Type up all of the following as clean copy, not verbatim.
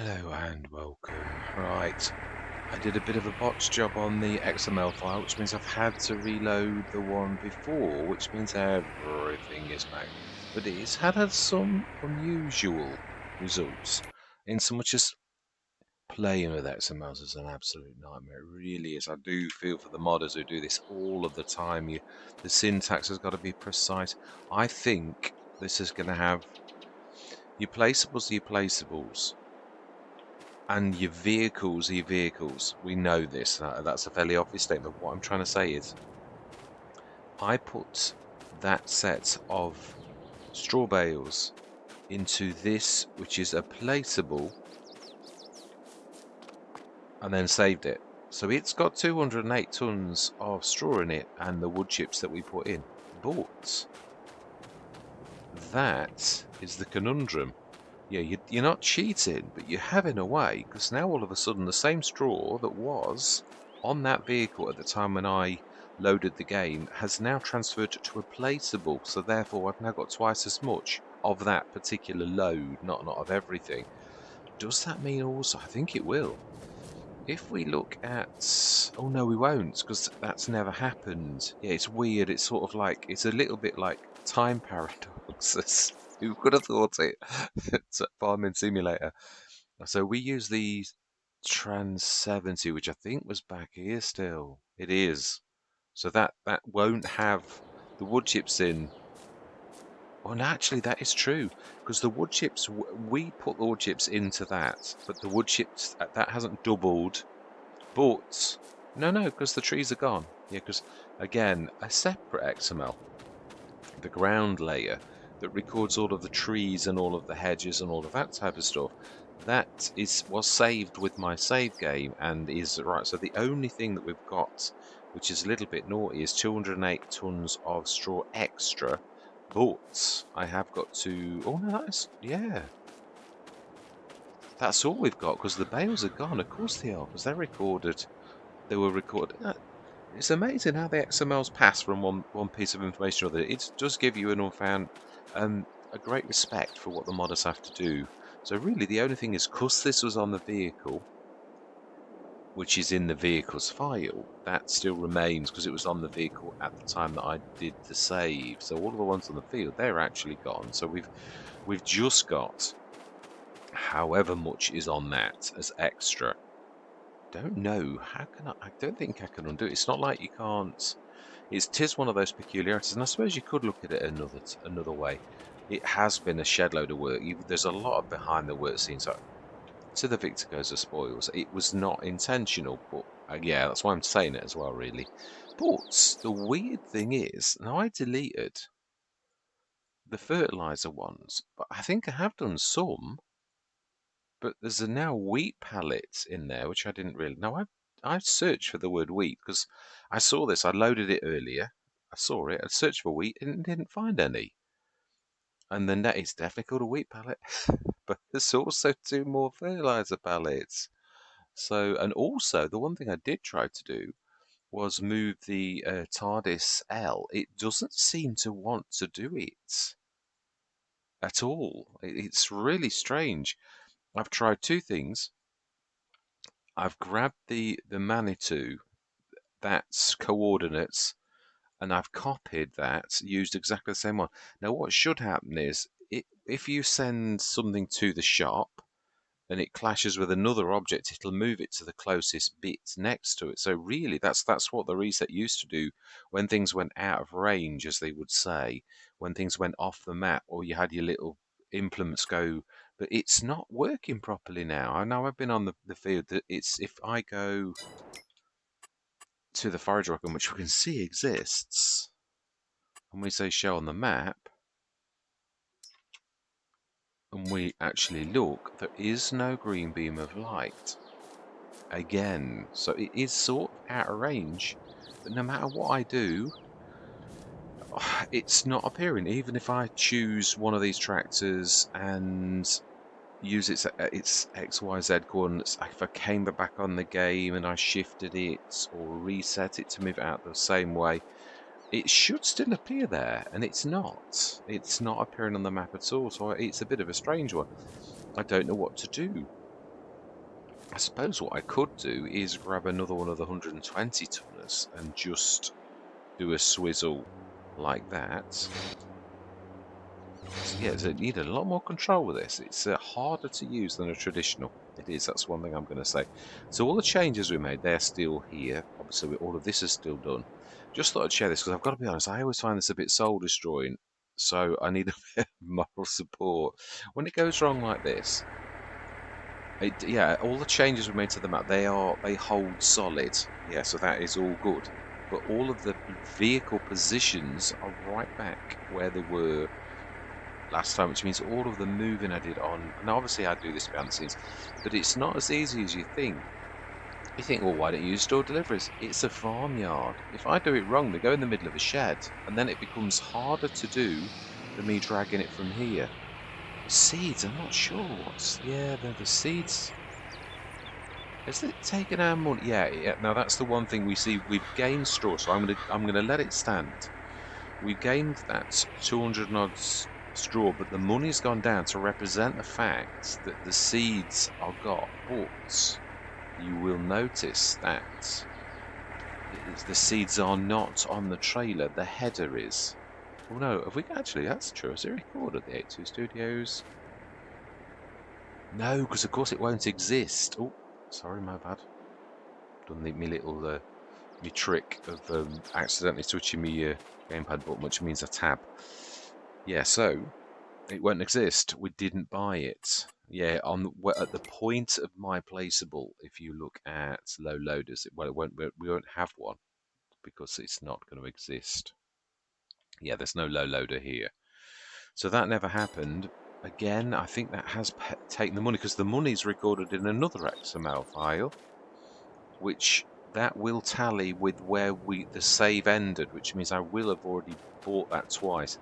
Hello and welcome. Right, I did a bit of a botch job on the XML file, which means I've had to reload the one before, which means everything is back. But it's had some unusual results, in so much as playing with XMLs is an absolute nightmare. It really is. I do feel for the modders who do this all of the time. The syntax has got to be precise. I think this is going to have your placeables. And your vehicles are your vehicles. We know this. That's a fairly obvious statement. What I'm trying to say is, I put that set of straw bales into this, which is a placeable, and then saved it. So it's got 208 tons of straw in it and the wood chips that we put in. But that is the conundrum. Yeah, you're not cheating, but you have in a way, because now all of a sudden the same straw that was on that vehicle at the time when I loaded the game has now transferred to a placeable, so therefore I've now got twice as much of that particular load, not of everything. Does that mean also, I think it will, if we look at, oh no we won't, because that's never happened. Yeah, it's weird, it's sort of like, it's a little bit like time paradoxes. Who could have thought it? It's a farming simulator. So we use the Trans 70, which I think was back here still. It is. So that won't have the wood chips in. Oh, no, actually, that is true because the wood chips we put the wood chips into that, but the wood chips that hasn't doubled. But no, because the trees are gone. Yeah, because again, a separate XML, the ground layer that records all of the trees and all of the hedges and all of that type of stuff, that was saved with my save game and is right. So the only thing that we've got, which is a little bit naughty, is 208 tons of straw extra. But I have got to. Oh no, that's yeah. That's all we've got because the bales are gone. Of course they are because they're recorded. They were recorded. It's amazing how the XMLs pass from one piece of information to another. It does give you an unfound a great respect for what the modders have to do. So really, the only thing is, because this was on the vehicle, which is in the vehicle's file, that still remains because it was on the vehicle at the time that I did the save. So all of the ones on the field, they're actually gone. So we've just got however much is on that as extra. Don't know. How can I don't think I can undo it. It's not like you can't. Tis one of those peculiarities, and I suppose you could look at it another way. It has been a shed load of work. There's a lot of behind the work scenes. So to the victor goes the spoils. It was not intentional, but yeah, that's why I'm saying it as well, really. But the weird thing is, now I deleted the fertilizer ones, but I think I have done some. But there's a now wheat pallet in there, which I didn't really. Now I searched for the word wheat because I saw this. I loaded it earlier. I saw it. I searched for wheat and didn't find any. And then that is definitely called a wheat pallet. But there's also two more fertilizer pallets. So, and also the one thing I did try to do was move the TARDIS L. It doesn't seem to want to do it at all. It's really strange. I've tried two things. I've grabbed the Manitou, that's coordinates, and I've copied that, used exactly the same one. Now, what should happen is, if you send something to the shop and it clashes with another object, it'll move it to the closest bit next to it. So really, that's what the reset used to do when things went out of range, as they would say, when things went off the map, or you had your little implements go. But it's not working properly now. I know I've been on the field that it's if I go to the forage rock, which we can see exists, and we say show on the map, and we actually look, there is no green beam of light again. So it is sort of out of range, but no matter what I do, it's not appearing. Even if I choose one of these tractors and use its XYZ coordinates, if I came back on the game and I shifted it or reset it to move it out the same way, it should still appear there, and it's not. It's not appearing on the map at all, so it's a bit of a strange one. I don't know what to do. I suppose what I could do is grab another one of the 120 tonners and just do a swizzle like that. Yeah, so you need a lot more control with this. It's harder to use than a traditional. It is, that's one thing I'm going to say. So all the changes we made, they're still here. Obviously, all of this is still done. Just thought I'd share this because I've got to be honest, I always find this a bit soul destroying. So I need a bit of moral support. When it goes wrong like this, yeah, all the changes we made to the map, they hold solid. Yeah, so that is all good. But all of the vehicle positions are right back where they were last time, which means all of the moving I did on, and obviously I do this behind the scenes, but it's not as easy as you think. You think, well, why don't you use store deliveries? It's a farmyard. If I do it wrong, they go in the middle of a shed, and then it becomes harder to do than me dragging it from here. Seeds, I'm not sure what's, yeah, the seeds. Is it taking our money? Yeah, yeah. Now that's the one thing we see. We've gained straw, so I'm gonna let it stand. We've gained that 200 and odd straw, but the money's gone down to represent the fact that the seeds are got. But you will notice that the seeds are not on the trailer. The header is. Oh no, have we actually? That's true. Is it recorded the 82 Studios? No, because of course it won't exist. Oh, sorry, my bad. Done me little me trick of accidentally switching me gamepad button, which means a tab. Yeah, so it won't exist. We didn't buy it. Yeah, at the point of my placeable, if you look at low loaders, well, it won't. We won't have one because it's not going to exist. Yeah, there's no low loader here, so that never happened. Again, I think that has taken the money because the money's recorded in another XML file, which that will tally with where the save ended, which means I will have already bought that twice.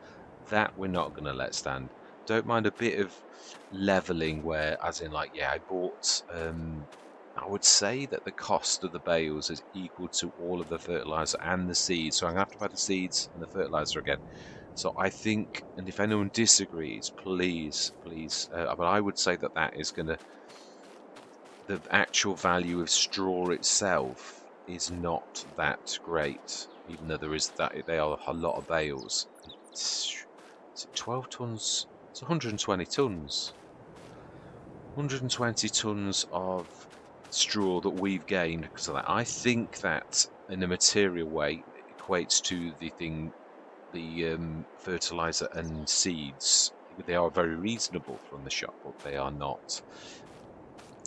That we're not going to let stand. Don't mind a bit of leveling where, as in like, yeah, I bought, I would say that the cost of the bales is equal to all of the fertilizer and the seeds. So I'm going to have to buy the seeds and the fertilizer again. So I think, and if anyone disagrees, please, please, but I would say that that is going to, the actual value of straw itself is not that great, even though there is that they are a lot of bales. Is it 12 tons? It's 120 tons. 120 tons of straw that we've gained because of that. I think that in a material way equates to the thing, the fertilizer and seeds. They are very reasonable from the shop, but they are not.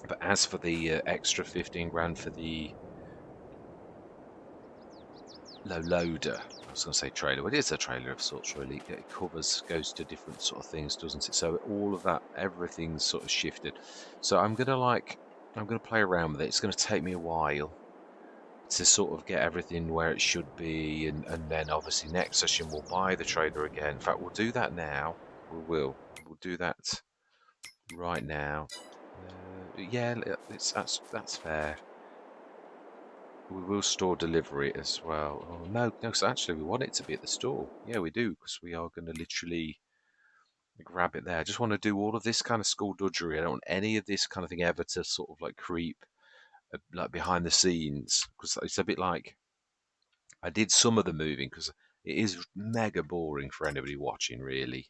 But as for the extra 15 grand for the low loader, I was going to say trailer, but it is a trailer of sorts really. It covers, goes to different sort of things, doesn't it? So all of that, everything's sort of shifted. So I'm going to play around with it. It's going to take me a while to sort of get everything where it should be. And then obviously next session we'll buy the trailer again. In fact, we'll do that now. We will. We'll do that right now. Yeah, that's fair. We will store delivery as well. Oh, no, no, so actually we want it to be at the store. Yeah, we do, because we are going to literally grab it there. I just want to do all of this kind of skullduggery. I don't want any of this kind of thing ever to sort of like creep like behind the scenes, because it's a bit like I did some of the moving because it is mega boring for anybody watching, really.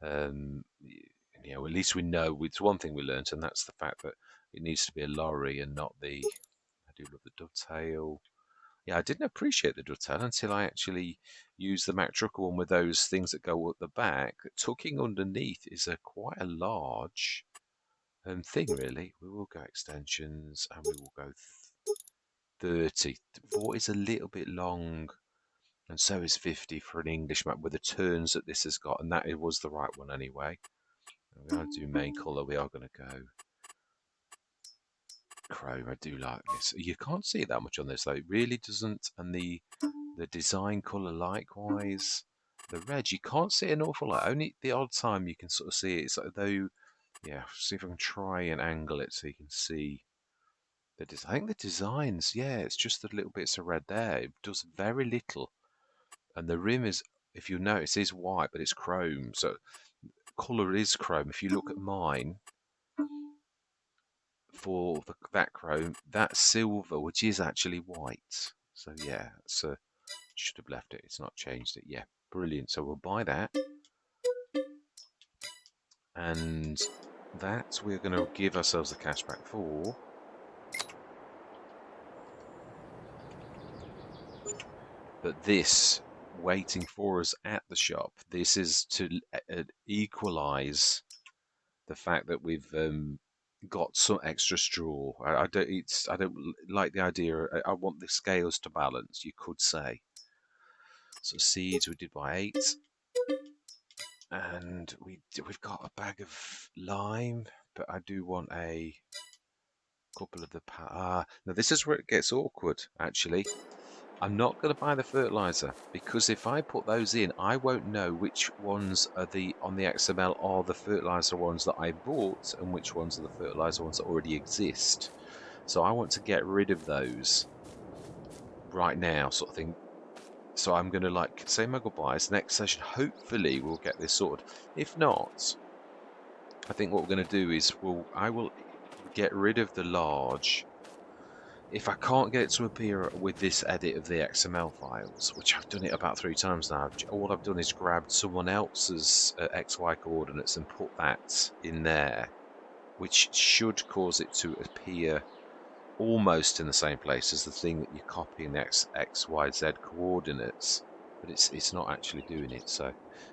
You know, at least we know it's one thing we learnt, and that's the fact that it needs to be a lorry and not the. I do love the dovetail. Yeah, I didn't appreciate the dovetail until I actually used the Mac Trucker one with those things that go at the back. Tucking underneath is a quite a large thing, really. We will go extensions and we will go 30. 40 is a little bit long, and so is 50 for an English map with the turns that this has got, and that it was the right one anyway. We're going to do main colour. We are going to go chrome. I do like this. You can't see it that much on this though. It really doesn't, and the design colour likewise. The red, you can't see an awful lot. Only the odd time you can sort of see it. It's like though, yeah, see if I can try and angle it so you can see the design. I think the designs, yeah, it's just the little bits of red there. It does very little. And the rim is, if you notice, is white, but it's chrome. So colour is chrome. If you look at mine, for that chrome, that's silver, which is actually white. So yeah, so should have left it. It's not changed it. Yeah, brilliant. So we'll buy that, and that we're going to give ourselves the cash back for. But this waiting for us at the shop, this is to equalise the fact that we've got some extra straw. I don't like the idea. I want the scales to balance, you could say. So seeds we did by 8, and we've got a bag of lime, but I do want a couple of the now this is where it gets awkward actually. I'm not going to buy the fertilizer, because if I put those in, I won't know which ones are on the XML are the fertilizer ones that I bought and which ones are the fertilizer ones that already exist. So I want to get rid of those right now, sort of thing. So I'm going to say my goodbyes. Next session, hopefully we'll get this sorted. If not, I think what we're going to do is I will get rid of the large. If I can't get it to appear with this edit of the XML files, which I've done it about 3 times now, all I've done is grabbed someone else's XY coordinates and put that in there, which should cause it to appear almost in the same place as the thing that you're copying the XYZ coordinates, but it's not actually doing it. So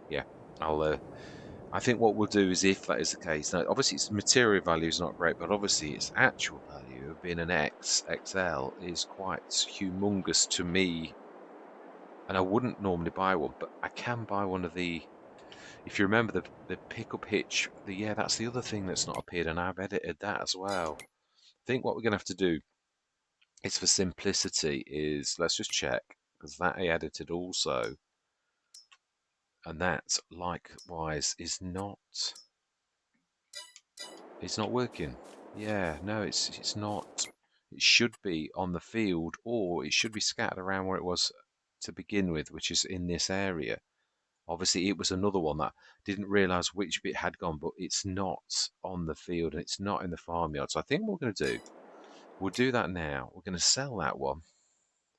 yeah, I think what we'll do is, if that is the case, now obviously its material value is not great, but obviously its actual value of being an XL is quite humongous to me, and I wouldn't normally buy one, but I can buy one of the, if you remember the pickup hitch, yeah, that's the other thing that's not appeared, and I've edited that as well. I think what we're going to have to do is, for simplicity, is let's just check, because that I edited also, and that likewise is not. It's not working. Yeah, no, it's not. It should be on the field, or it should be scattered around where it was to begin with, which is in this area. Obviously, it was another one that didn't realise which bit had gone, but it's not on the field and it's not in the farmyard. So I think what we're going to do, we'll do that now. We're going to sell that one,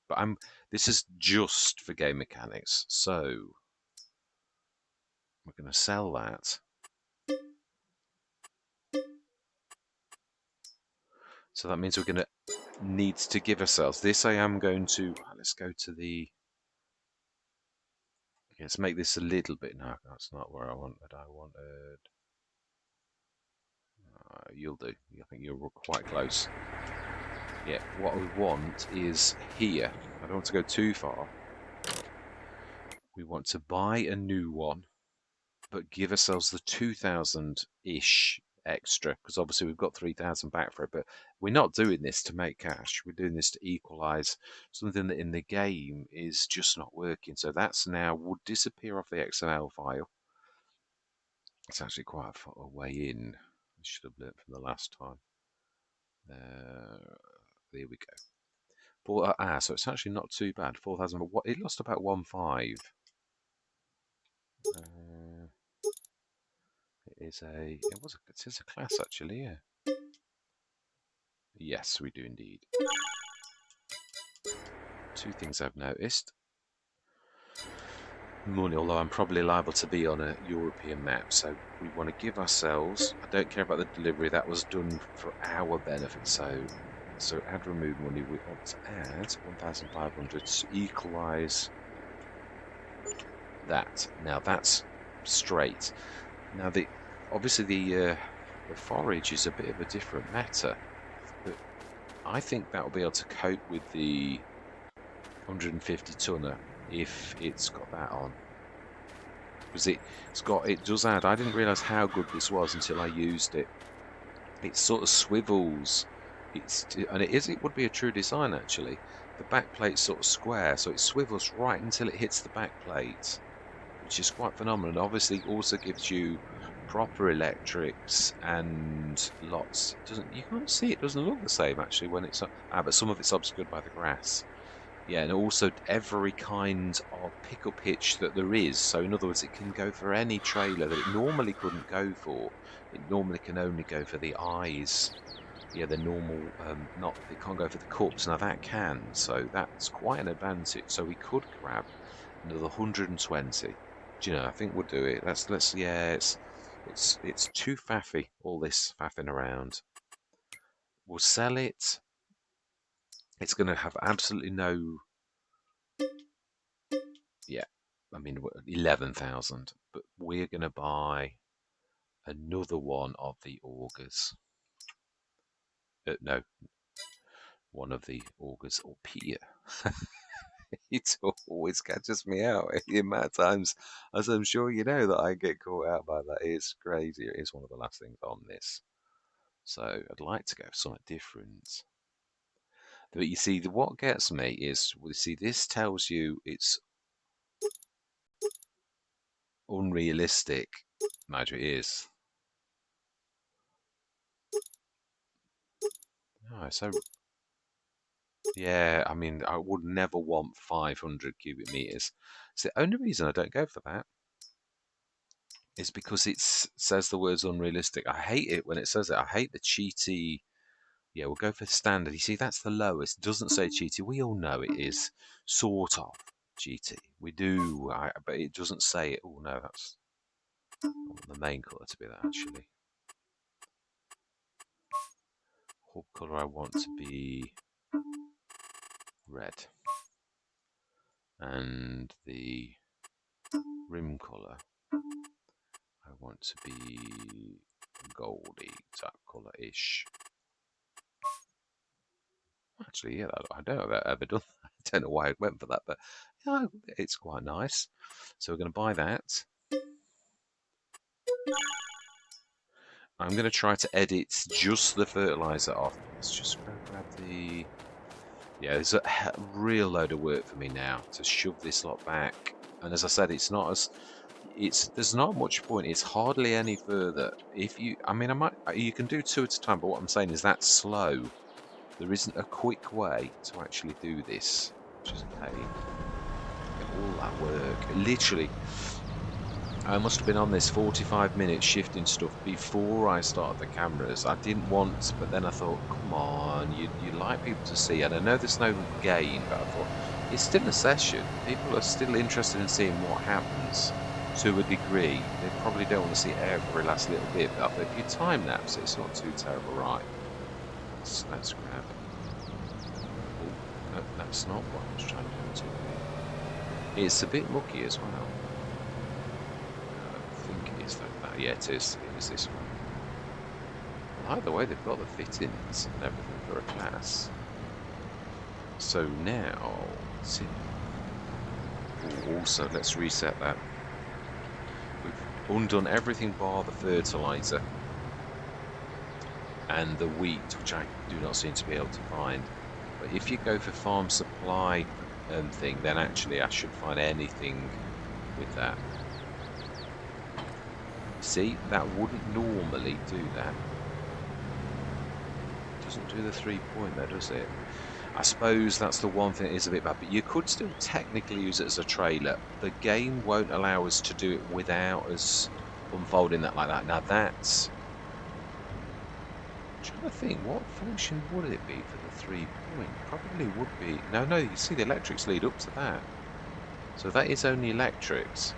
but this is just for game mechanics, so we're going to sell that. So that means we're going to need to give ourselves this. I am going to, let's go to the, let's make this a little bit, no, that's not where I wanted. You'll do. I think you're quite close. Yeah, what we want is here. I don't want to go too far. We want to buy a new one, but give ourselves the 2,000-ish extra, because obviously we've got 3,000 back for it, but we're not doing this to make cash. We're doing this to equalize something that in the game is just not working. So that's now would disappear off the XML file. It's actually quite a way in. I should have learnt from the last time. There we go. So it's actually not too bad. 4,000, but what it lost about 1.5. It is a class actually, yeah. Yes, we do indeed. 2 things I've noticed. Money, although I'm probably liable to be on a European map, so we want to give ourselves, I don't care about the delivery, that was done for our benefit, so add remove money, we want to add 1,500 to equalise that. Now that's straight. Now obviously the forage is a bit of a different matter, but I think that will be able to cope with the 150 tonner if it's got that on, because it does add. I didn't realise how good this was until I used it. It sort of swivels. It would be a true design actually. The back plate's sort of square, so it swivels right until it hits the back plate, which is quite phenomenal. Obviously, also gives you proper electrics and lots. You can't see it. Doesn't look the same actually when it's but some of it's obscured by the grass. Yeah, and also every kind of pickup hitch that there is. So in other words, it can go for any trailer that it normally couldn't go for. It normally can only go for the eyes yeah, the normal, not, it can't go for the cups. Now that can, so that's quite an advantage. So we could grab another 120. Do you know, I think we'll do it. Yeah, it's too faffy, all this faffing around. We'll sell it. It's going to have absolutely no, yeah, I mean, 11,000, but we're going to buy another one of the augers. No, one of the augers or Pia. It always catches me out. The amount of times, as I'm sure you know, that I get caught out by that is crazy. It is one of the last things on this. So I'd like to go for something different. But you see, what gets me is, well, see, this tells you it's unrealistic. Nigel, it is. Oh, so yeah, I mean, I would never want 500 cubic meters. So the only reason I don't go for that is because it says the words unrealistic. I hate it when it says it. I hate the cheaty. Yeah, we'll go for standard. You see, that's the lowest. It doesn't say cheaty. We all know it is sort of GT. We do, but it doesn't say it. Oh no, that's I want the main colour to be that actually. Hub colour I want to be red, and the rim colour I want to be goldy, that colour-ish. Actually, yeah, I don't know if I've ever done that. I don't know why I went for that, but yeah, it's quite nice. So we're going to buy that. I'm going to try to edit just the fertilizer off. Let's just go grab the... Yeah, there's a real load of work for me now to shove this lot back. And as I said, it's not as... There's not much point. It's hardly any further. If you... I mean, you can do two at a time, but what I'm saying is that's slow. There isn't a quick way to actually do this, which is a pain. Get all that work. Literally, I must have been on this 45 minutes shifting stuff before I started the cameras. I didn't want, but then I thought, come on, you'd like people to see. And I know there's no gain, but I thought, it's still a session. People are still interested in seeing what happens to a degree. They probably don't want to see every last little bit, but if you time lapse, it's not too terrible, right? Let's grab. Oh, no, that's not what I was trying to do. It's a bit mucky as well. I think it's that. Yeah, it is. It is this one. Well, either way, they've got the fittings and everything for a class. So now, let's see. Ooh, also, let's reset that. We've undone everything bar the fertilizer and the wheat, which I do not seem to be able to find. But if you go for farm supply thing, then actually I should find anything with that. See, that wouldn't normally do that. It doesn't do the 3-point there, does it? I suppose that's the one thing that is a bit bad, but you could still technically use it as a trailer. The game won't allow us to do it without us unfolding that like that. Now that's... I'm trying to think, what function would it be for the 3-point? Probably would be... No, you see the electrics lead up to that. So that is only electrics.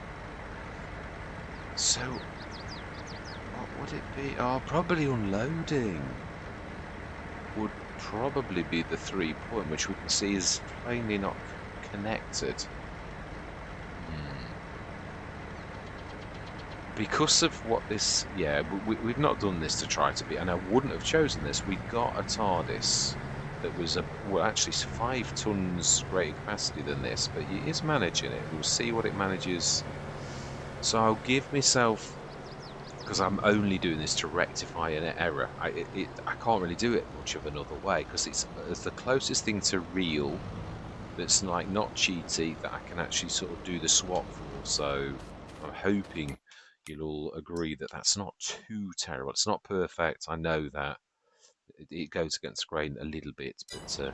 So, what would it be? Oh, probably unloading would probably be the 3-point, which we can see is plainly not connected. Because of what this... Yeah, we've not done this to try to be... And I wouldn't have chosen this. We got a TARDIS that was, well, actually 5 tons greater capacity than this, but it is managing it. We'll see what it manages. So I'll give myself... Because I'm only doing this to rectify an error. I can't really do it much of another way, because it's the closest thing to real that's like not cheaty that I can actually sort of do the swap for. So I'm hoping you'll all agree that that's not too terrible. It's not perfect. I know that it goes against grain a little bit, but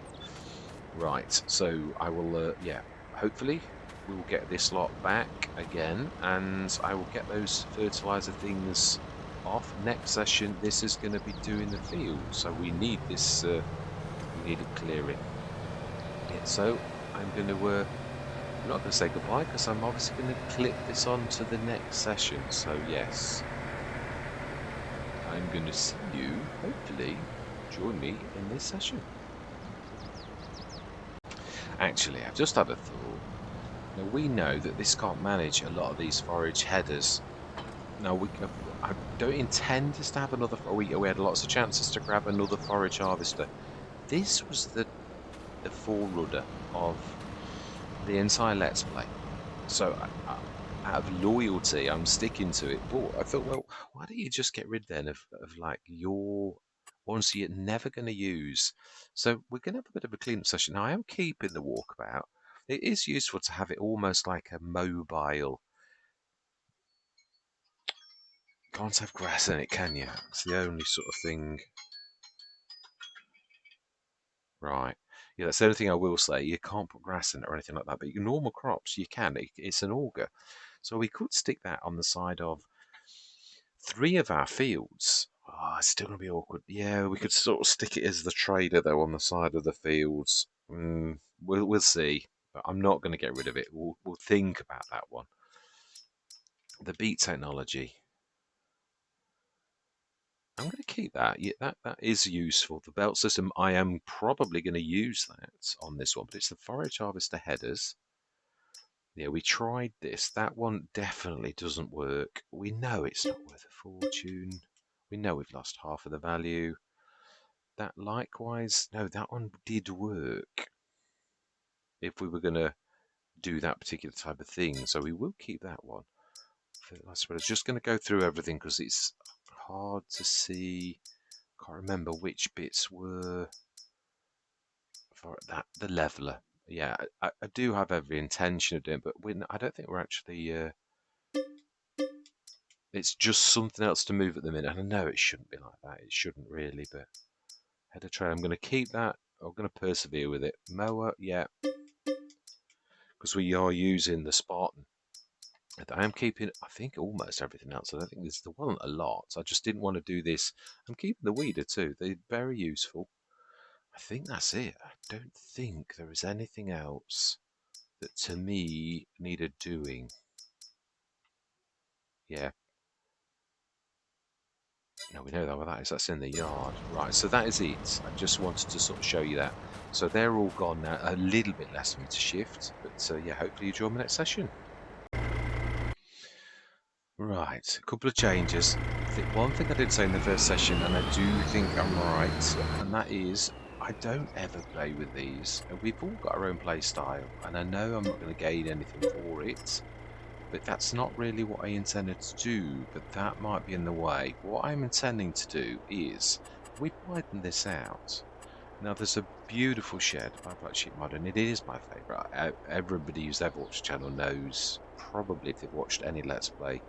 right. So I will, yeah. Hopefully we'll get this lot back again, and I will get those fertilizer things off. Next session, this is going to be doing the field, so we need this. We need it clearing. Yeah, so I'm going to. I'm not going to say goodbye because I'm obviously going to clip this on to the next session. So yes, I'm going to see you. Hopefully, join me in this session. Actually, I've just had a thought. Now we know that this can't manage a lot of these forage headers. Now I don't intend us to have another. We had lots of chances to grab another forage harvester. This was the forerunner of the entire Let's Play. So out of loyalty, I'm sticking to it. But I thought, well, why don't you just get rid then of like your ones you're never going to use? So we're going to have a bit of a cleanup session. Now, I am keeping the walkabout. It is useful to have it almost like a mobile. Can't have grass in it, can you? It's the only sort of thing. Right. Yeah, that's the only thing I will say. You can't put grass in it or anything like that, but your normal crops, you can. It's an auger. So we could stick that on the side of 3 of our fields. Oh, it's still going to be awkward. Yeah, we could sort of stick it as the trader, though, on the side of the fields. We'll see. But I'm not going to get rid of it. We'll think about that one. The beat technology. I'm going to keep that. Yeah, that is useful. The belt system, I am probably going to use that on this one, but it's the forage harvester headers. Yeah, we tried this. That one definitely doesn't work. We know it's not worth a fortune. We know we've lost half of the value. That likewise, no, that one did work if we were going to do that particular type of thing. So we will keep that one. I suppose just going to go through everything because it's hard to see. Can't remember which bits were for that. The leveler. Yeah, I do have every intention of doing, but I don't think we're actually. It's just something else to move at the minute. And I know it shouldn't be like that. It shouldn't really, but header tray. I'm going to keep that. I'm going to persevere with it. Mower, yeah, because we are using the Spartan. I am keeping, I think, almost everything else. I don't think there wasn't a lot. I just didn't want to do this. I'm keeping the weeder too. They're very useful. I think that's it. I don't think there is anything else that to me needed doing. Yeah. No, we know that what that is. That's in the yard. Right, so that is it. I just wanted to sort of show you that. So they're all gone now. A little bit less for me to shift. But yeah, hopefully you join me next session. Right, a couple of changes. One thing I did say in the first session, and I do think I'm right, and that is I don't ever play with these. We've all got our own play style, and I know I'm not going to gain anything for it, but that's not really what I intended to do, but that might be in the way. What I'm intending to do is, we widen this out. Now there's a beautiful shed by Black Sheep Modern. It is my favourite. Everybody who's ever watched the channel knows, probably if they've watched any Let's Play,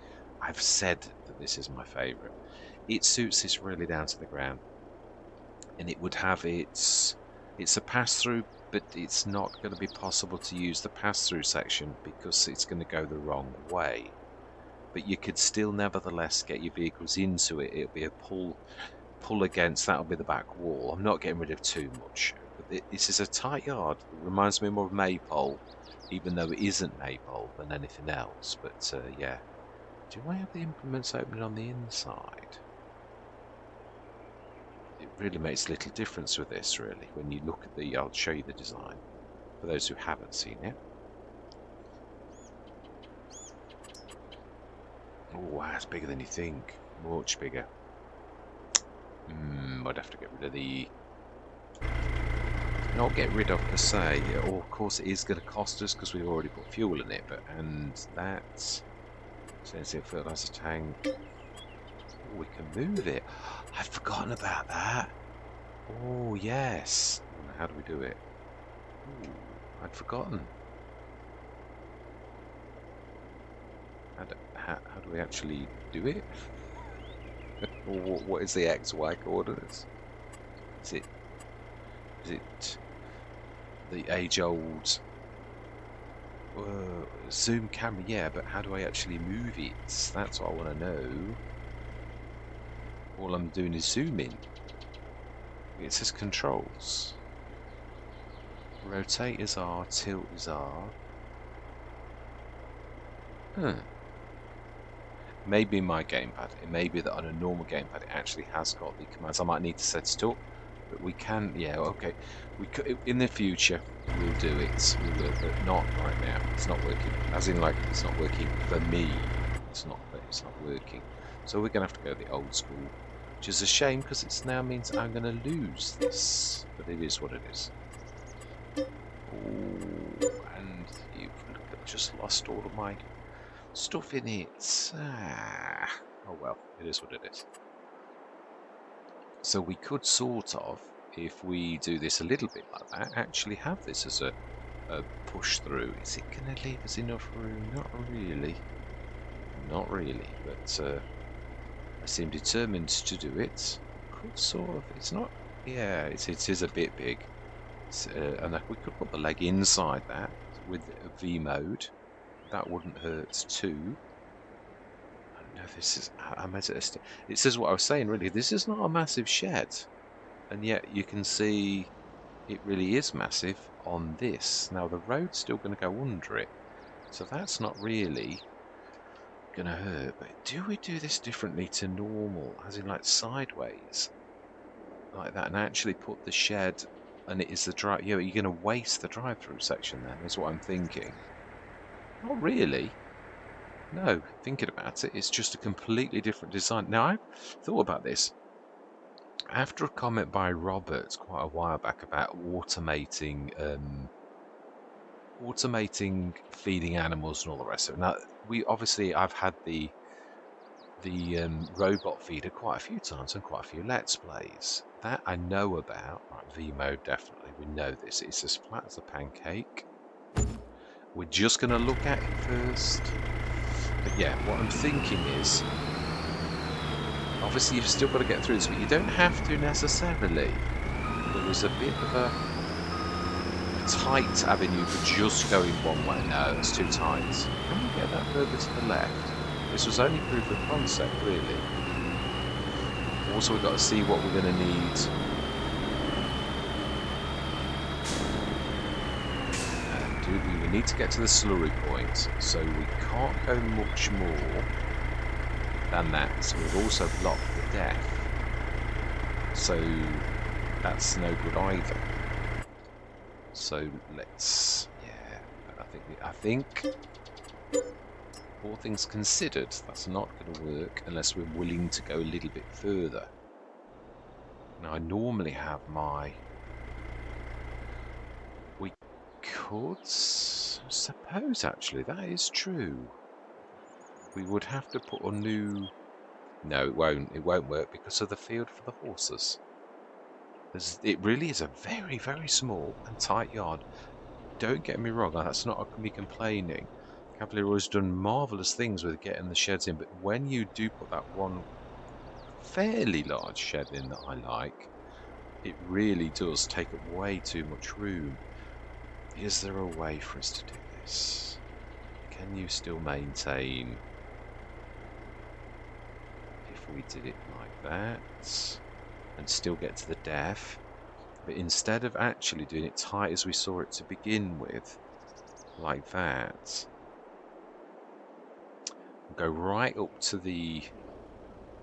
I've said that this is my favourite. It suits this really down to the ground. And it would have it's a pass-through, but it's not going to be possible to use the pass-through section because it's going to go the wrong way. But you could still nevertheless get your vehicles into it. It'll be a pull against, that'll be the back wall. I'm not getting rid of too much. But this is a tight yard. It reminds me more of Maypole, even though it isn't Maypole than anything else. But yeah. Do I have the implements opening on the inside? It really makes little difference with this, really, when you look at the... I'll show you the design, for those who haven't seen it. Oh, wow, it's bigger than you think. Much bigger. I'd have to get rid of the... Not get rid of per se. Oh, of course it is going to cost us because we've already put fuel in it, but... And that's... Sensitive fertilizer tank. Oh, we can move it. I'd forgotten about that. Oh, yes. How do we do it? Ooh, I'd forgotten. How do we actually do it? What is the XY coordinates? Is it the age-old zoom camera? Yeah, but how do I actually move it? That's what I want to know. all I'm doing is zoom in. It says controls. Rotate is R, tilt is R. Maybe in my gamepad. It may be that on a normal gamepad it actually has got the commands. I might need to set it up, but we can. Yeah, okay. We could, in the future we'll do it. We will, but not right now. It's not working. As in, like, it's not working for me. It's not working. So we're gonna have to go the old school, which is a shame because it now means I'm gonna lose this. But it is what it is. Oh, and I've just lost all of my stuff in it. Oh well, it is what it is. So we could sort of, if we do this a little bit like that, actually have this as a push through. Is it going to leave us enough room? Not really. Not really, but I seem determined to do it. Could sort of, it's not, yeah, it is a bit big. And we could put the leg inside that with V mode. That wouldn't hurt too. No, this is. It says what I was saying. Really, this is not a massive shed, and yet you can see it really is massive on this. Now the road's still going to go under it, so that's not really going to hurt. But do we do this differently to normal, as in like sideways, like that, and actually put the shed? And it is the drive. Yeah, you're going to waste the drive-through section. Then is what I'm thinking. Not really. No, thinking about it, it's just a completely different design. Now, I've thought about this. After a comment by Robert quite a while back about automating feeding animals and all the rest of it. Now, I've had the robot feeder quite a few times and quite a few Let's Plays. That I know about, like V mode definitely, we know this. It's as flat as a pancake. We're just going to look at it first. But yeah, what I'm thinking is, obviously you've still got to get through this, but you don't have to necessarily. There was a bit of a tight avenue for just going one way. No, it's too tight. Can we get that further to the left? This was only proof of concept, really. Also, we've got to see what we're going to need. We need to get to the slurry point, so we can't go much more than that. So we've also blocked the death, so that's no good either. So let's, yeah, I think all things considered, that's not going to work unless we're willing to go a little bit further. Now I normally have my. Could suppose actually that is true. We would have to put a new. No, it won't. It won't work because of the field for the horses. It really is a very, very small and tight yard. Don't get me wrong. That's not me complaining. Cavalier has done marvellous things with getting the sheds in, but when you do put that one fairly large shed in that I like, it really does take up way too much room. Is there a way for us to do this? Can you still maintain if we did it like that and still get to the depth, but instead of actually doing it tight as we saw it to begin with, like that, go right up to the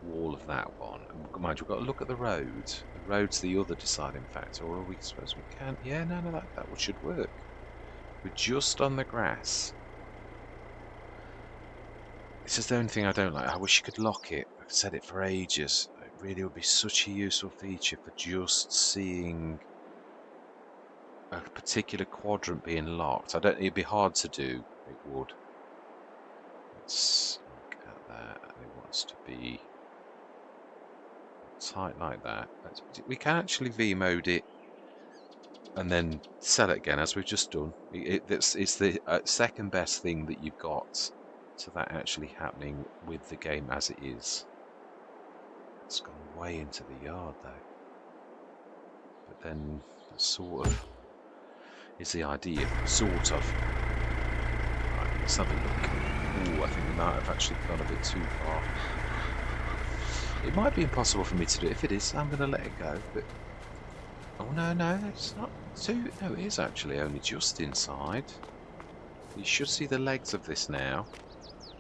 wall of that one. And mind you, we've got to look at the road. The road's the other deciding factor, or are we supposed we can? Yeah, no, that should work. We're just on the grass. This is the only thing I don't like. I wish you could lock it. I've said it for ages. It really would be such a useful feature for just seeing a particular quadrant being locked. It'd be hard to do. It would. Let's look at that. It wants to be tight like that. We can actually V mode it and then sell it again, as we've just done. It's the second best thing that you've got to that actually happening with the game as it is. It's gone way into the yard though. But then that sort of is the idea. Sort of. Right, let's have a look. Ooh, I think we might have actually gone a bit too far. It might be impossible for me to do it. If it is, I'm going to let it go. But oh no, no, it's not too. No, it is actually only just inside. You should see the legs of this now,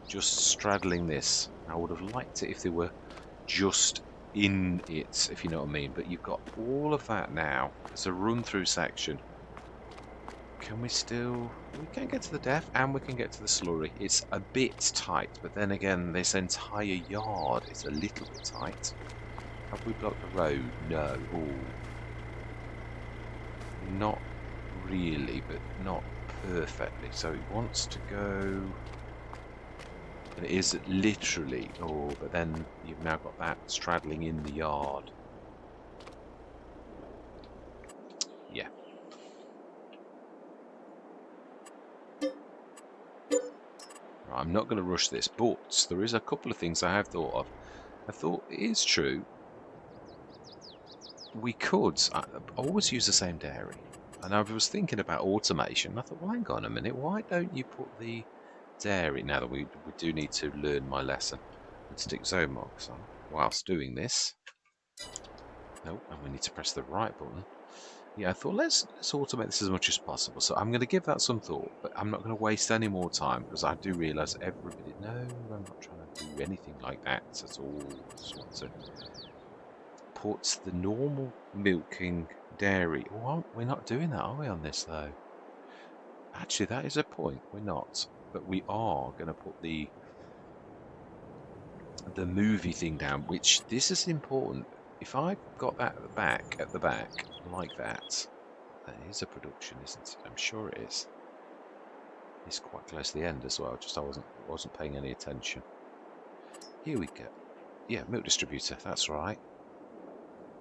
just straddling this. I would have liked it if they were just in it, if you know what I mean. But you've got all of that now. It's a run-through section. Can we still... We can get to the depth and we can get to the slurry. It's a bit tight, but then again, this entire yard is a little bit tight. Have we blocked the road? No. Ooh. Not really, but not perfectly. So it wants to go... And it is literally... Oh, but then you've now got that straddling in the yard. Yeah. I'm not going to rush this, but there is a couple of things I have thought of. I thought it is true. We could always use the same dairy. And I was thinking about automation. I thought, well, hang on a minute. Why don't you put the dairy, now that we do need to learn my lesson, and stick zone marks on whilst doing this. Nope, and we need to press the right button. Yeah, I thought let's automate this as much as possible. So I'm going to give that some thought, but I'm not going to waste any more time because I do realise everybody. No, I'm not trying to do anything like that at all. I just want to put the normal milking dairy. Oh, we're not doing that, are we, on this though? Actually, that is a point. We're not, but we are going to put the movie thing down. Which this is important. If I got that at the back like that. That is a production, isn't it? I'm sure it is. It's quite close to the end as well. Just I wasn't paying any attention. Here we go. Yeah, milk distributor. That's right.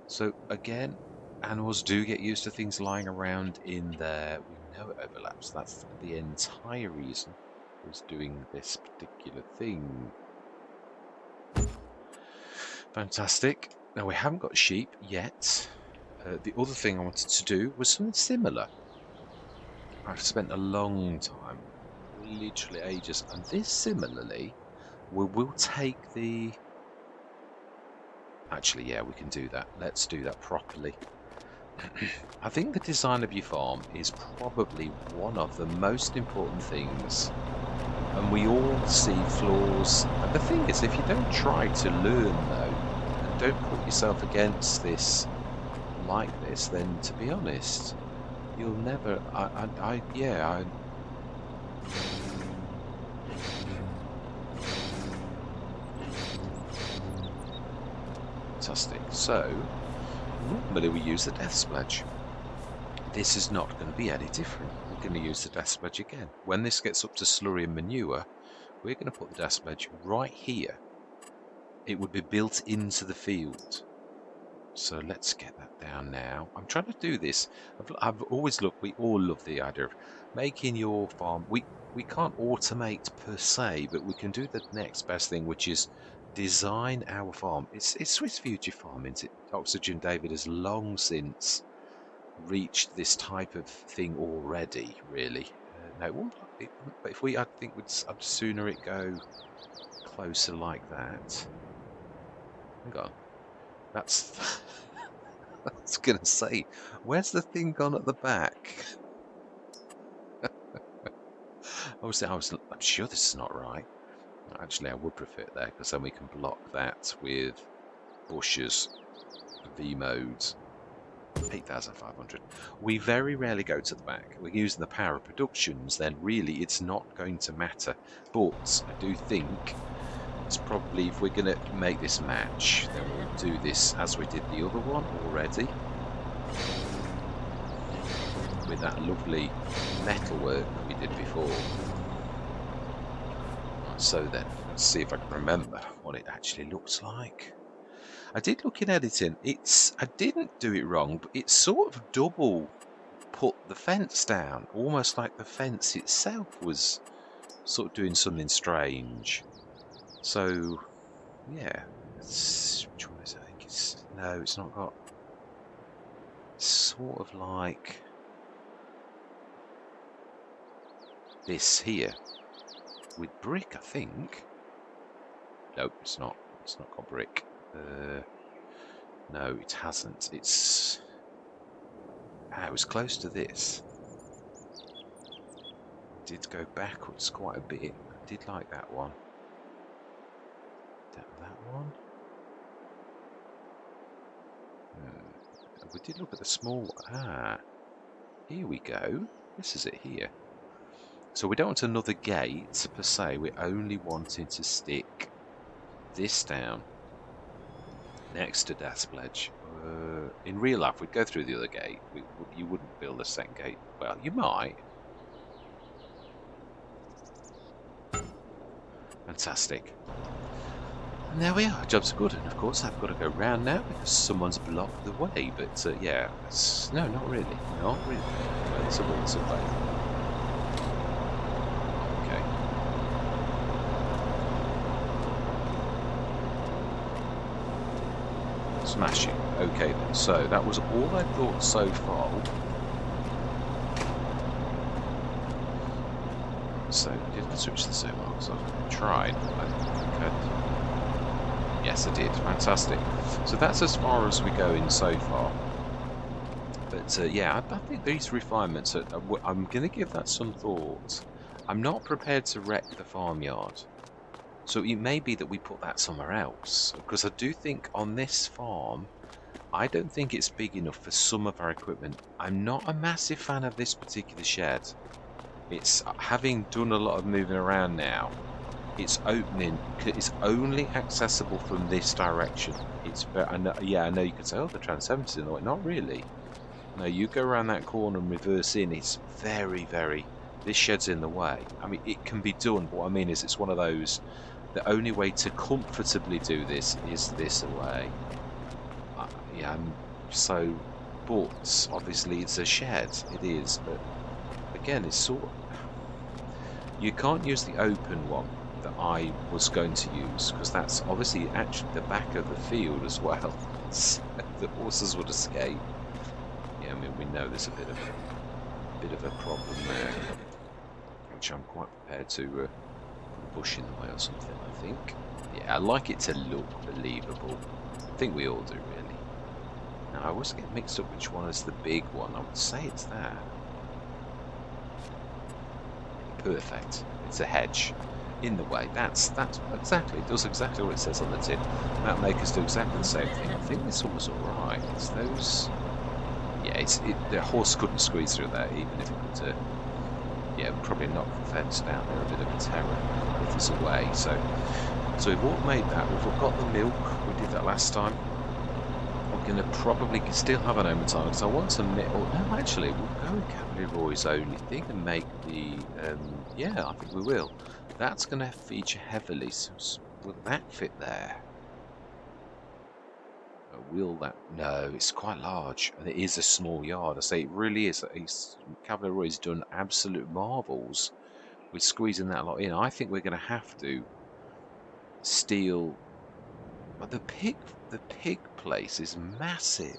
So again, animals do get used to things lying around in there. We know it overlaps. That's the entire reason for us doing this particular thing. Fantastic. Now we haven't got sheep yet. The other thing I wanted to do was something similar. I've spent a long time, literally ages, and this similarly, we will take the... Actually, yeah, we can do that. Let's do that properly. I think the design of your farm is probably one of the most important things, and we all see flaws. And the thing is, if you don't try to learn, though, and don't put yourself against this like this, then to be honest, you'll never... Fantastic. So, normally we use the death sledge. This is not going to be any different. We're going to use the death sledge again. When this gets up to slurry and manure, we're going to put the death sledge right here. It would be built into the field. So let's get that down now. I'm trying to do this. I've always looked, we all love the idea of making your farm. We can't automate per se, but we can do the next best thing, which is design our farm. It's Swiss Future Farm, isn't it? Oxygen David has long since reached this type of thing already, really. No, it won't, but if I think I'd sooner it go closer like that. Hang on. That's... I was going to say, where's the thing gone at the back? I'm sure this is not right. Actually, I would prefer it there, because then we can block that with bushes, V modes. 8,500. We very rarely go to the back. We're using the power of productions, then really it's not going to matter. But I do think it's probably, if we're going to make this match, then we'll do this as we did the other one already. With that lovely metalwork we did before. So then, let's see if I can remember what it actually looks like. I did look in editing. I didn't do it wrong, but it's sort of double put the fence down, almost like the fence itself was sort of doing something strange. So, yeah, which one is it? I think no, it's not got. It's sort of like this here with brick, I think. Nope, it's not. It's not got brick. No, it hasn't. It's... it was close to this. It did go backwards quite a bit. I did like that one. That one? We did look at the small one. Ah, here we go. This is it here. So we don't want another gate per se. We're only wanting to stick this down next to Das Pledge. In real life, we'd go through the other gate. You wouldn't build a second gate. Well, you might. Fantastic. And there we are. Jobs are good. And of course, I've got to go round now because someone's blocked the way. But yeah, no, not really. Not really. No, there's a way. Okay. Smashing. Okay then. So that was all I thought so far. So did I switch the zoom on? So I tried. I think I'd... Yes, I did. Fantastic. So that's as far as we go in so far. But yeah, I think these refinements, I'm going to give that some thought. I'm not prepared to wreck the farmyard. So it may be that we put that somewhere else. Because I do think on this farm, I don't think it's big enough for some of our equipment. I'm not a massive fan of this particular shed. It's having done a lot of moving around now. It's opening. It's only accessible from this direction. It's very, I know you could say, oh, the Trans-70's in the way. Not really. No, you go around that corner and reverse in. It's very, very. This shed's in the way. I mean, it can be done. But what I mean is, it's one of those. The only way to comfortably do this is this way. Yeah. So, but obviously it's a shed. It is, but. Again, it's sort of... You can't use the open one that I was going to use because that's obviously actually the back of the field as well. So the horses would escape. Yeah, I mean we know there's a bit of a problem there, which I'm quite prepared to put a bush in the way or something. I think. Yeah, I like it to look believable. I think we all do really. Now I always get mixed up which one is the big one. I would say it's that. Perfect. It's a hedge in the way. That's exactly. It does exactly what it says on the tin. Map makers do exactly the same thing. I think this one was all right. It's those. Yeah, the horse couldn't squeeze through that even if it could. Yeah, probably knock the fence down there a bit of a terror if it's away. So we've all made that. We've got the milk. We did that last time. We're going to probably still have an overtime because I want to no, actually, we'll go with Cavalier Roy's only thing and make the. Yeah, I think we will. That's going to feature heavily. So will that fit there? Will that? No, it's quite large, and it is a small yard. I say it really is. Cavalier Roy's done absolute marvels with squeezing that lot in. I think we're going to have to steal. But the pig place is massive.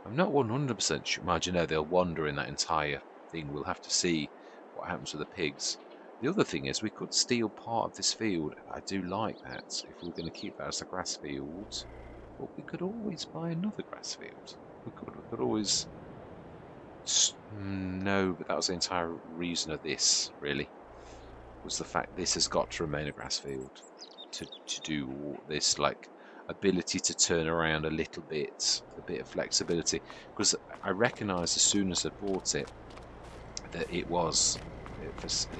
I'm not 100% sure. Mind you know, they'll wander in that entire thing. We'll have to see what happens with the pigs. The other thing is we could steal part of this field. I do like that. If we're going to keep that as a grass field, but we could always buy another grass field. We could always. No, but that was the entire reason of this, really. Was the fact this has got to remain a grass field to do all this, like ability to turn around a little bit, a bit of flexibility, because I recognised as soon as I bought it that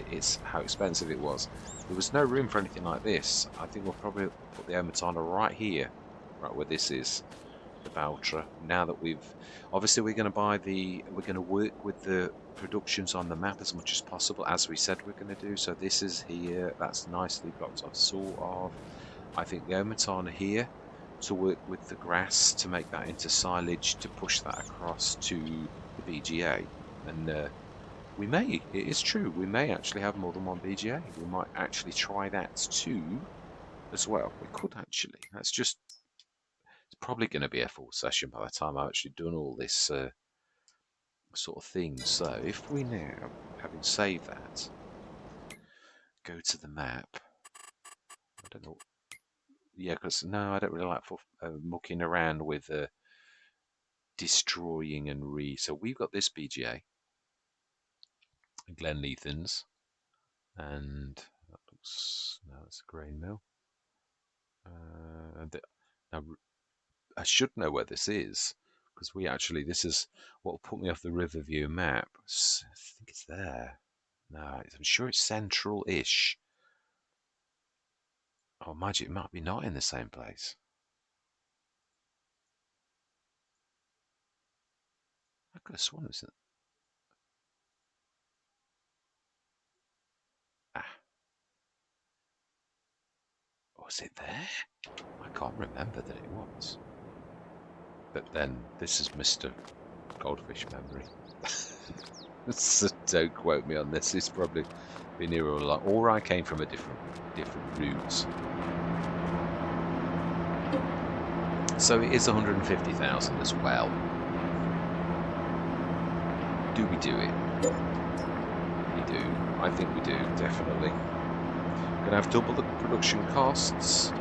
it's how expensive it was. There was no room for anything like this. I think we'll probably put the Omatana right here, right where this is, the Valtra. Now that obviously we're going to work with the productions on the map as much as possible, as we said we're going to do. So this is here, that's nicely blocked off, sort of. I think the Omatana here to work with the grass to make that into silage to push that across to the BGA. And it is true, we may actually have more than one BGA. We might actually try that too as well. We could actually. It's probably going to be a full session by the time I've actually done all this sort of thing. So if we now, having saved that, go to the map. I don't know. Yeah, because no, I don't really like mucking around with destroying and So we've got this BGA, Glenleathans, and that looks no, it's a grain mill. Now I should know where this is because this is what will put me off the Riverview map. I think it's there. No, I'm sure it's central-ish. Oh, magic, it might be not in the same place. I could have sworn it's. Ah, was it there? I can't remember that it was. But then this is Mr. Goldfish memory. So don't quote me on this. It's probably been here all along, or I came from a different route. So it is 150,000 as well. Do we do it? We do. I think we do, definitely. Gonna have double the production costs.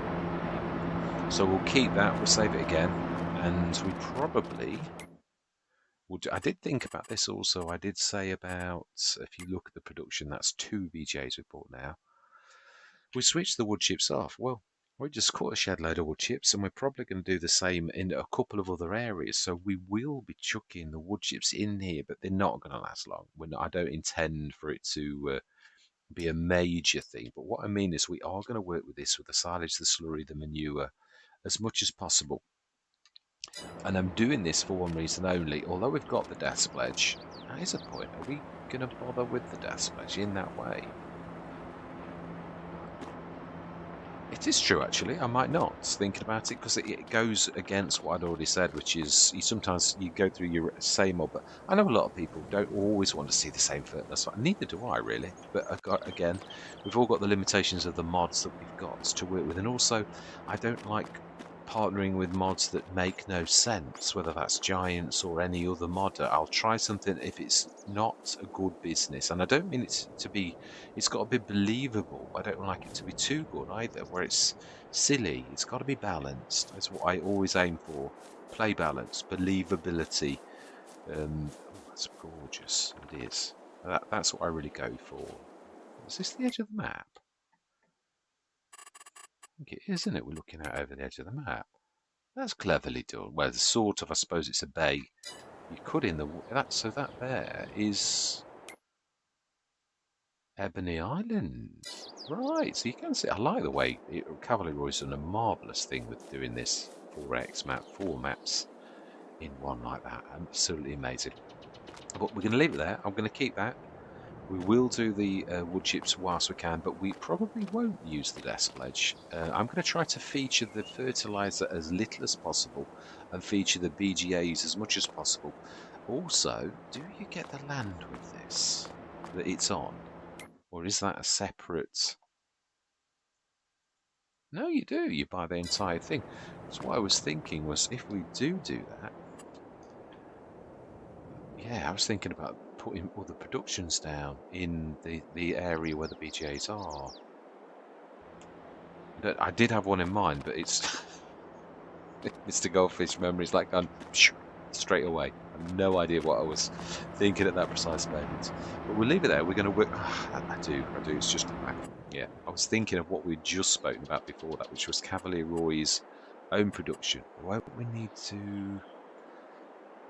So we'll keep that, we'll save it again. And we probably would. I did think about this also. I did say about, if you look at the production, that's 2 BJs we bought now. We switched the wood chips off. Well, we just caught a shed load of wood chips, and we're probably going to do the same in a couple of other areas. So we will be chucking the wood chips in here, but they're not going to last long. I don't intend for it to be a major thing. But what I mean is we are going to work with this, with the silage, the slurry, the manure, as much as possible. And I'm doing this for one reason only. Although we've got the death pledge, that is a point. Are we going to bother with the death pledge in that way? It is true, actually. I might not, thinking about it, because it goes against what I'd already said, which is sometimes you go through your same old. But I know a lot of people don't always want to see the same fitness. Neither do I, really. But again, we've all got the limitations of the mods that we've got to work with, and also I don't like partnering with mods that make no sense, whether that's Giants or any other modder. I'll try something if it's not a good business, and I don't mean it to be. It's got to be believable. I don't like it to be too good either, where it's silly. It's got to be balanced. That's what I always aim for. Play balance, believability. That's gorgeous. It is. That's what I really go for. Is this the edge of the map? I think it is, isn't it? We're looking at over the edge of the map. That's cleverly done. Well, sort of. I suppose it's a bay. You could in the so that there is Ebony Island. Right, so you can see, I like the way Cavalier has done a marvellous thing with doing this 4x map, 4 maps in one like that. Absolutely amazing. But we're going to leave it there. I'm going to keep that. We will do the wood chips whilst we can, but we probably won't use the desk pledge. I'm going to try to feature the fertiliser as little as possible and feature the BGAs as much as possible. Also, do you get the land with this that it's on? Or is that a separate... No, you do. You buy the entire thing. So what I was thinking was, if we do that, yeah, I was thinking about putting all the productions down in the area where the BGAs are. I did have one in mind, but it's Mr. Goldfish memories like gone straight away. I have no idea what I was thinking at that precise moment. But we'll leave it there. We're going to work. I do. It's just yeah. I was thinking of what we'd just spoken about before that, which was Cavalier Roy's own production. Why would we need to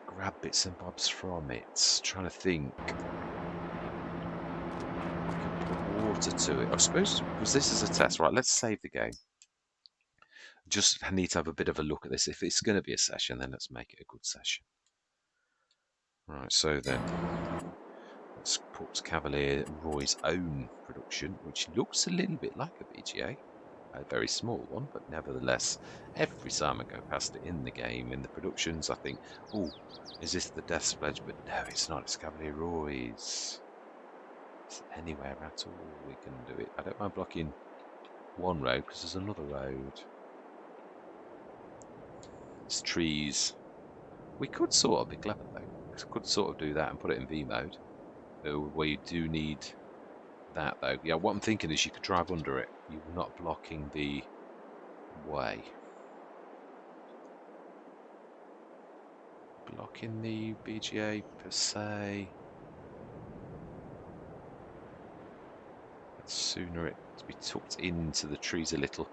grab bits and bobs from it? Trying to think. Put water to it. I suppose because this is a test, right? Let's save the game. Just need to have a bit of a look at this. If it's going to be a session, then let's make it a good session. Right, so then let's put Cavalier Roy's own production, which looks a little bit like a BGA. A very small one, but nevertheless, every time I go past it in the game, in the productions, I think, oh, is this the Death Pledge? But no, it's not. It's Cavalier Roy's. It's anywhere at all we can do it. I don't mind blocking one road because there's another road. It's trees. We could sort of be clever though. We could sort of do that and put it in V mode, where you do need that though. Yeah, what I'm thinking is you could drive under it. You're not blocking the way. Blocking the BGA per se. Sooner it to be tucked into the trees a little,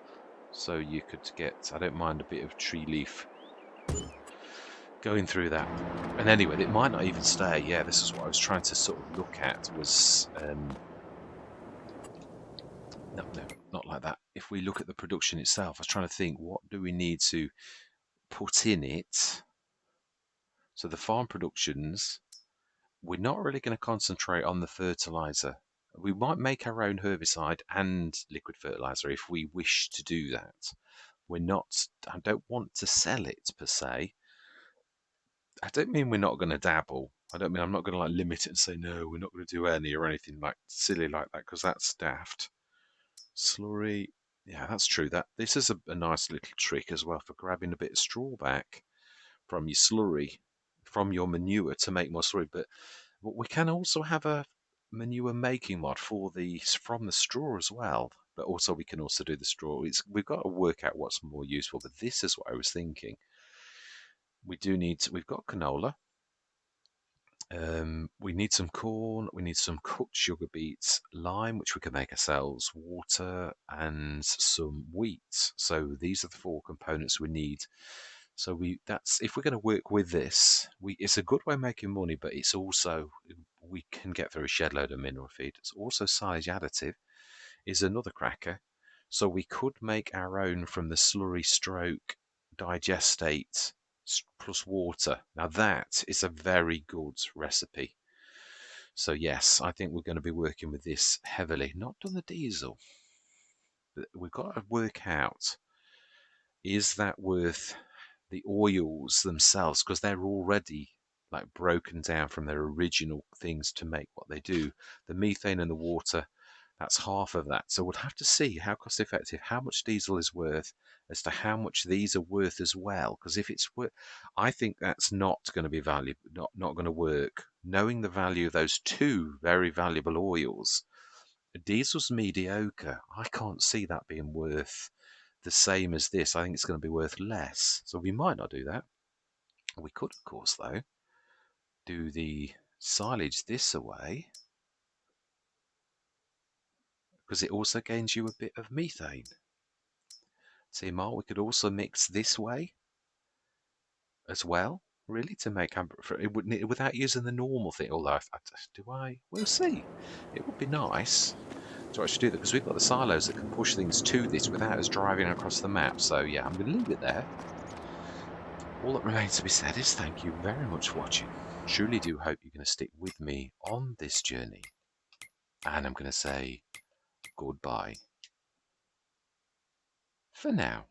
so you could get, I don't mind a bit of tree leaf going through that. And anyway, it might not even stay. Yeah, this is what I was trying to sort of look at was, no, not like that. If we look at the production itself, I was trying to think, what do we need to put in it? So the farm productions, we're not really going to concentrate on the fertilizer. We might make our own herbicide and liquid fertilizer if we wish to do that. We're not, I don't want to sell it per se. I don't mean we're not going to dabble. I don't mean I'm not going to like limit it and say, no, we're not going to do any or anything like silly like that, because that's daft. Slurry, yeah, that's true. That this is a nice little trick as well for grabbing a bit of straw back from your slurry, from your manure to make more slurry. But we can also have a manure making mod for the from the straw as well. But also we can also do the straw. We've got to work out what's more useful. But this is what I was thinking. We've got canola. We need some corn, we need some cooked sugar beets, lime, which we can make ourselves, water, and some wheat. So these are the four components we need. So that's if we're going to work with this, it's a good way of making money, but it's also we can get through a shed load of mineral feed. It's also silage additive is another cracker. So we could make our own from the slurry stroke digestate plus water. Now that is a very good recipe. So yes, I think we're going to be working with this heavily. Not on the diesel. But we've got to work out, is that worth the oils themselves, because they're already like broken down from their original things to make what they do. The methane and the water, that's half of that. So we'll have to see how cost effective, how much diesel is worth, as to how much these are worth as well. Because if it's worth, I think that's not going to be valuable, not going to work. Knowing the value of those two very valuable oils, diesel's mediocre. I can't see that being worth the same as this. I think it's going to be worth less. So we might not do that. We could, of course, though, do the silage this away, because it also gains you a bit of methane. See, Mark, we could also mix this way as well, really, to make it without using the normal thing. Although, we'll see. It would be nice to actually do that, because we've got the silos that can push things to this without us driving across the map. So yeah, I'm going to leave it there. All that remains to be said is thank you very much for watching. Truly do hope you're going to stick with me on this journey. And I'm going to say goodbye for now.